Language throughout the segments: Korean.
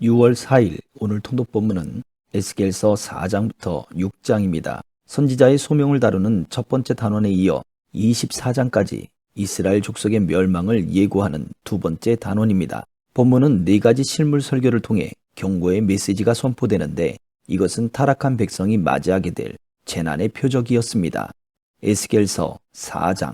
6월 4일 오늘 통독 본문은 에스겔서 4장부터 6장입니다. 선지자의 소명을 다루는 첫 번째 단원에 이어 24장까지 이스라엘 족속의 멸망을 예고하는 두 번째 단원입니다. 본문은 네 가지 실물 설교를 통해 경고의 메시지가 선포되는데 이것은 타락한 백성이 맞이하게 될 재난의 표적이었습니다. 에스겔서 4장.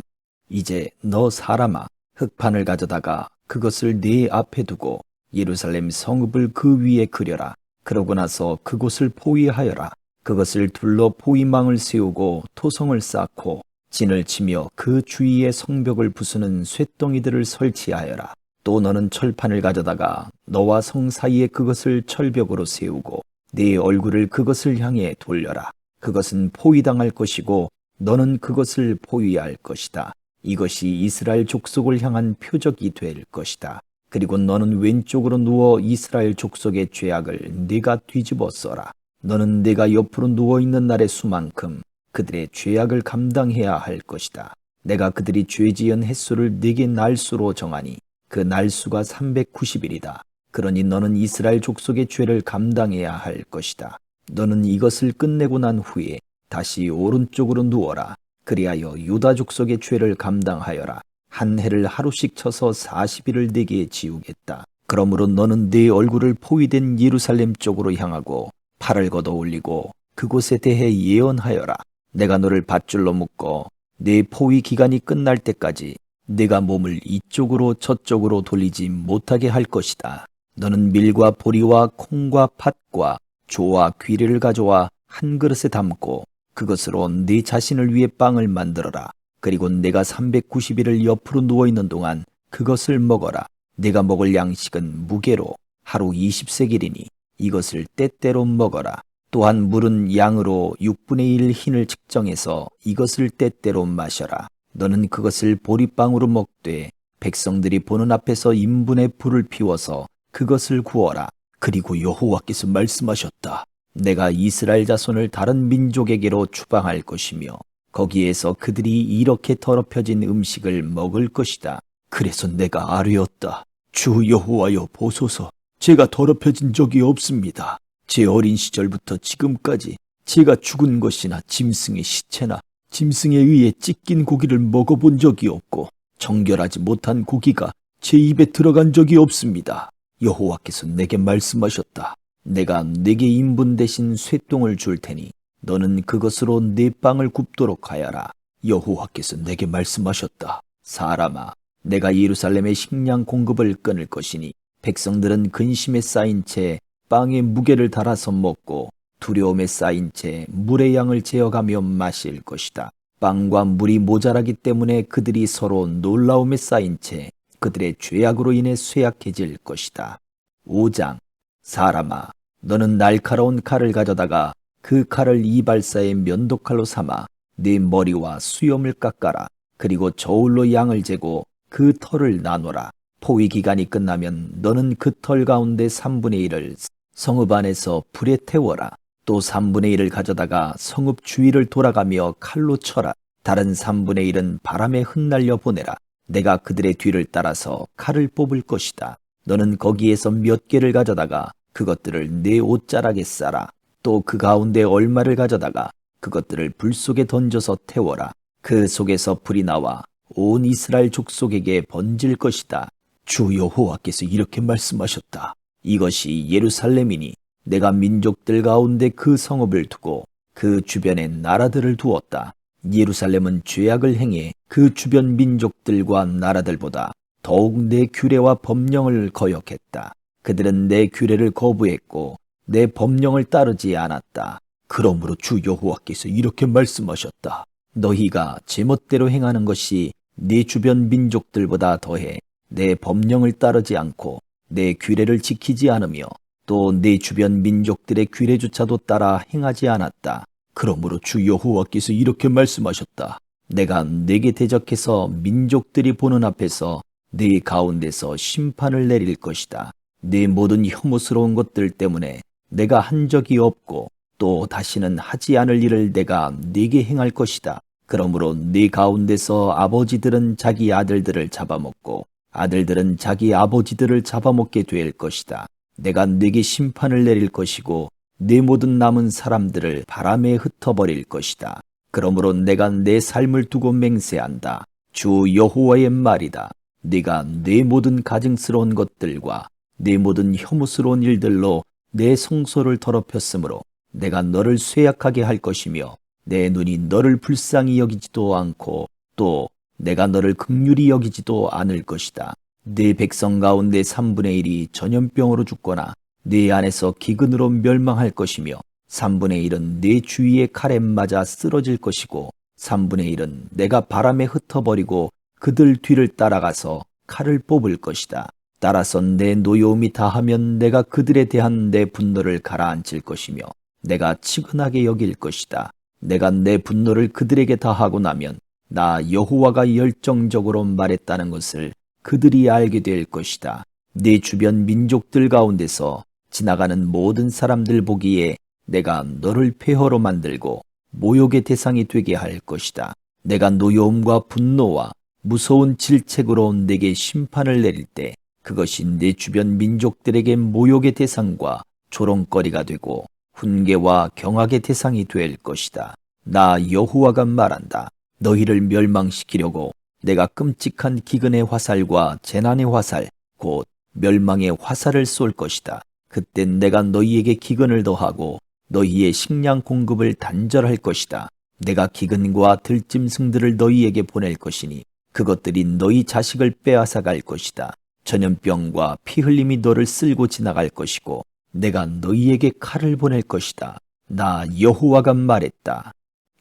이제 너 사람아, 흙판을 가져다가 그것을 네 앞에 두고 예루살렘 성읍을 그 위에 그려라. 그러고 나서 그곳을 포위하여라. 그것을 둘러 포위망을 세우고 토성을 쌓고 진을 치며 그 주위에 성벽을 부수는 쇳덩이들을 설치하여라. 또 너는 철판을 가져다가 너와 성 사이에 그것을 철벽으로 세우고 네 얼굴을 그것을 향해 돌려라. 그것은 포위당할 것이고 너는 그것을 포위할 것이다. 이것이 이스라엘 족속을 향한 표적이 될 것이다. 그리고 너는 왼쪽으로 누워 이스라엘 족속의 죄악을 네가 뒤집어 써라. 너는 네가 옆으로 누워있는 날의 수만큼 그들의 죄악을 감당해야 할 것이다. 내가 그들이 죄지은 햇수를 네게 날수로 정하니 그 날수가 390일이다. 그러니 너는 이스라엘 족속의 죄를 감당해야 할 것이다. 너는 이것을 끝내고 난 후에 다시 오른쪽으로 누워라. 그리하여 유다 족속의 죄를 감당하여라. 한 해를 하루씩 쳐서 40일을 네게 지우겠다. 그러므로 너는 네 얼굴을 포위된 예루살렘 쪽으로 향하고 팔을 걷어 올리고 그곳에 대해 예언하여라. 내가 너를 밧줄로 묶어 네 포위 기간이 끝날 때까지 네가 몸을 이쪽으로 저쪽으로 돌리지 못하게 할 것이다. 너는 밀과 보리와 콩과 팥과 조와 귀리를 가져와 한 그릇에 담고 그것으로 네 자신을 위해 빵을 만들어라. 그리고 내가 390일을 옆으로 누워있는 동안 그것을 먹어라. 내가 먹을 양식은 무게로 하루 20세겔이니 이것을 때때로 먹어라. 또한 물은 양으로 6분의 1 흰을 측정해서 이것을 때때로 마셔라. 너는 그것을 보리빵으로 먹되 백성들이 보는 앞에서 인분의 불을 피워서 그것을 구워라. 그리고 여호와께서 말씀하셨다. 내가 이스라엘 자손을 다른 민족에게로 추방할 것이며 거기에서 그들이 이렇게 더럽혀진 음식을 먹을 것이다. 그래서 내가 아뢰었다. 주 여호와여 보소서. 제가 더럽혀진 적이 없습니다. 제 어린 시절부터 지금까지 제가 죽은 것이나 짐승의 시체나 짐승에 의해 찢긴 고기를 먹어본 적이 없고 정결하지 못한 고기가 제 입에 들어간 적이 없습니다. 여호와께서 내게 말씀하셨다. 내가 네게 인분 대신 쇠똥을 줄 테니 너는 그것으로 네 빵을 굽도록 하여라. 여호와께서 내게 말씀하셨다. 사람아, 내가 예루살렘의 식량 공급을 끊을 것이니 백성들은 근심에 쌓인 채 빵에 무게를 달아서 먹고 두려움에 쌓인 채 물의 양을 재어가며 마실 것이다. 빵과 물이 모자라기 때문에 그들이 서로 놀라움에 쌓인 채 그들의 죄악으로 인해 쇠약해질 것이다. 5장. 사람아, 너는 날카로운 칼을 가져다가 그 칼을 이발사의 면도칼로 삼아 네 머리와 수염을 깎아라. 그리고 저울로 양을 재고 그 털을 나누라. 포위 기간이 끝나면 너는 그 털 가운데 3분의 1을 성읍 안에서 불에 태워라. 또 3분의 1을 가져다가 성읍 주위를 돌아가며 칼로 쳐라. 다른 3분의 1은 바람에 흩날려 보내라. 내가 그들의 뒤를 따라서 칼을 뽑을 것이다. 너는 거기에서 몇 개를 가져다가 그것들을 네 옷자락에 싸라. 또 그 가운데 얼마를 가져다가 그것들을 불 속에 던져서 태워라. 그 속에서 불이 나와 온 이스라엘 족속에게 번질 것이다. 주 여호와께서 이렇게 말씀하셨다. 이것이 예루살렘이니 내가 민족들 가운데 그 성읍을 두고 그 주변에 나라들을 두었다. 예루살렘은 죄악을 행해 그 주변 민족들과 나라들보다 더욱 내 규례와 법령을 거역했다. 그들은 내 규례를 거부했고 내 법령을 따르지 않았다. 그러므로 주 여호와께서 이렇게 말씀하셨다. 너희가 제멋대로 행하는 것이 네 주변 민족들보다 더해 내 법령을 따르지 않고 내 규례를 지키지 않으며 또 내 주변 민족들의 규례조차도 따라 행하지 않았다. 그러므로 주 여호와께서 이렇게 말씀하셨다. 내가 네게 대적해서 민족들이 보는 앞에서 네 가운데서 심판을 내릴 것이다. 네 모든 혐오스러운 것들 때문에 내가 한 적이 없고 또 다시는 하지 않을 일을 내가 네게 행할 것이다. 그러므로 네 가운데서 아버지들은 자기 아들들을 잡아먹고 아들들은 자기 아버지들을 잡아먹게 될 것이다. 내가 네게 심판을 내릴 것이고 네 모든 남은 사람들을 바람에 흩어버릴 것이다. 그러므로 내가 내 삶을 두고 맹세한다. 주 여호와의 말이다. 네가 네 모든 가증스러운 것들과 네 모든 혐오스러운 일들로 내 성소를 더럽혔으므로 내가 너를 쇠약하게 할 것이며 내 눈이 너를 불쌍히 여기지도 않고 또 내가 너를 긍휼히 여기지도 않을 것이다. 네 백성 가운데 3분의 1이 전염병으로 죽거나 네 안에서 기근으로 멸망할 것이며 3분의 1은 네 주위에 칼에 맞아 쓰러질 것이고 3분의 1은 내가 바람에 흩어버리고 그들 뒤를 따라가서 칼을 뽑을 것이다. 따라서 내 노여움이 다하면 내가 그들에 대한 내 분노를 가라앉힐 것이며 내가 치근하게 여길 것이다. 내가 내 분노를 그들에게 다하고 나면 나 여호와가 열정적으로 말했다는 것을 그들이 알게 될 것이다. 네 주변 민족들 가운데서 지나가는 모든 사람들 보기에 내가 너를 폐허로 만들고 모욕의 대상이 되게 할 것이다. 내가 노여움과 분노와 무서운 질책으로 내게 심판을 내릴 때 그것이 내 주변 민족들에게 모욕의 대상과 조롱거리가 되고 훈계와 경악의 대상이 될 것이다. 나 여호와가 말한다. 너희를 멸망시키려고 내가 끔찍한 기근의 화살과 재난의 화살, 곧 멸망의 화살을 쏠 것이다. 그땐 내가 너희에게 기근을 더하고 너희의 식량 공급을 단절할 것이다. 내가 기근과 들짐승들을 너희에게 보낼 것이니 그것들이 너희 자식을 빼앗아 갈 것이다. 전염병과 피흘림이 너를 쓸고 지나갈 것이고 내가 너희에게 칼을 보낼 것이다. 나 여호와가 말했다.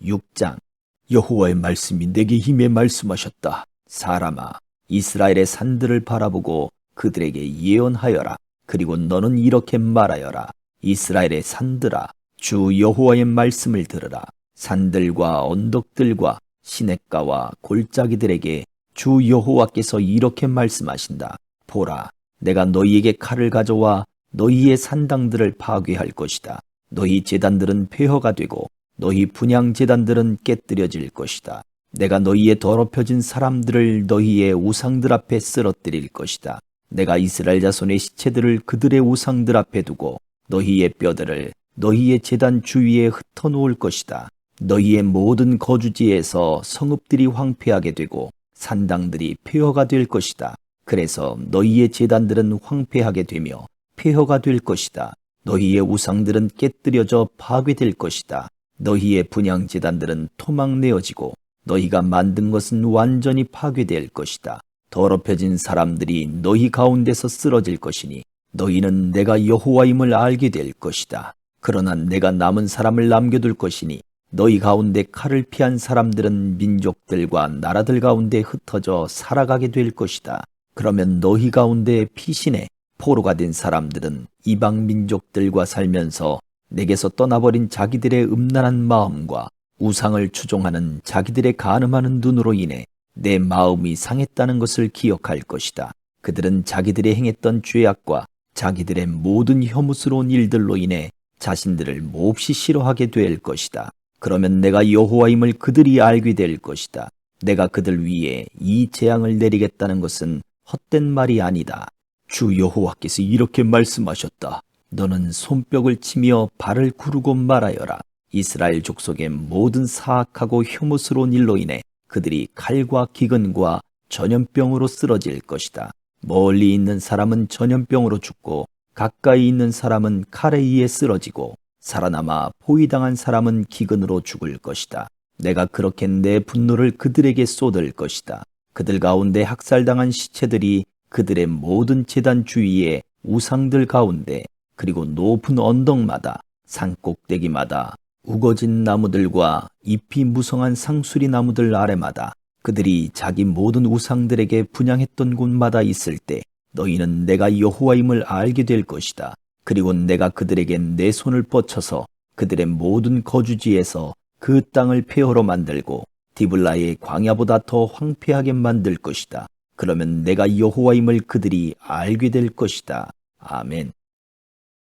6장. 여호와의 말씀이 내게 힘에 말씀하셨다. 사람아, 이스라엘의 산들을 바라보고 그들에게 예언하여라. 그리고 너는 이렇게 말하여라. 이스라엘의 산들아, 주 여호와의 말씀을 들으라. 산들과 언덕들과 시냇가와 골짜기들에게 주 여호와께서 이렇게 말씀하신다. 보라, 내가 너희에게 칼을 가져와 너희의 산당들을 파괴할 것이다. 너희 제단들은 폐허가 되고 너희 분향 제단들은 깨뜨려질 것이다. 내가 너희의 더럽혀진 사람들을 너희의 우상들 앞에 쓰러뜨릴 것이다. 내가 이스라엘 자손의 시체들을 그들의 우상들 앞에 두고 너희의 뼈들을 너희의 제단 주위에 흩어놓을 것이다. 너희의 모든 거주지에서 성읍들이 황폐하게 되고 산당들이 폐허가 될 것이다. 그래서 너희의 제단들은 황폐하게 되며 폐허가 될 것이다. 너희의 우상들은 깨뜨려져 파괴될 것이다. 너희의 분향 제단들은 토막내어지고 너희가 만든 것은 완전히 파괴될 것이다. 더럽혀진 사람들이 너희 가운데서 쓰러질 것이니 너희는 내가 여호와임을 알게 될 것이다. 그러나 내가 남은 사람을 남겨둘 것이니 너희 가운데 칼을 피한 사람들은 민족들과 나라들 가운데 흩어져 살아가게 될 것이다. 그러면 너희 가운데 피신해 포로가 된 사람들은 이방 민족들과 살면서 내게서 떠나버린 자기들의 음란한 마음과 우상을 추종하는 자기들의 간음하는 눈으로 인해 내 마음이 상했다는 것을 기억할 것이다. 그들은 자기들이 행했던 죄악과 자기들의 모든 혐오스러운 일들로 인해 자신들을 몹시 싫어하게 될 것이다. 그러면 내가 여호와임을 그들이 알게 될 것이다. 내가 그들 위에 이 재앙을 내리겠다는 것은 헛된 말이 아니다. 주 여호와께서 이렇게 말씀하셨다. 너는 손뼉을 치며 발을 구르고 말하여라. 이스라엘 족속의 모든 사악하고 혐오스러운 일로 인해 그들이 칼과 기근과 전염병으로 쓰러질 것이다. 멀리 있는 사람은 전염병으로 죽고 가까이 있는 사람은 칼에 의해 쓰러지고 살아남아 포위당한 사람은 기근으로 죽을 것이다. 내가 그렇게 내 분노를 그들에게 쏟을 것이다. 그들 가운데 학살당한 시체들이 그들의 모든 제단 주위에 우상들 가운데 그리고 높은 언덕마다 산꼭대기마다 우거진 나무들과 잎이 무성한 상수리 나무들 아래마다 그들이 자기 모든 우상들에게 분향했던 곳마다 있을 때 너희는 내가 여호와임을 알게 될 것이다. 그리고 내가 그들에게 내 손을 뻗쳐서 그들의 모든 거주지에서 그 땅을 폐허로 만들고 디블라의 광야보다 더 황폐하게 만들 것이다. 그러면 내가 여호와임을 그들이 알게 될 것이다. 아멘.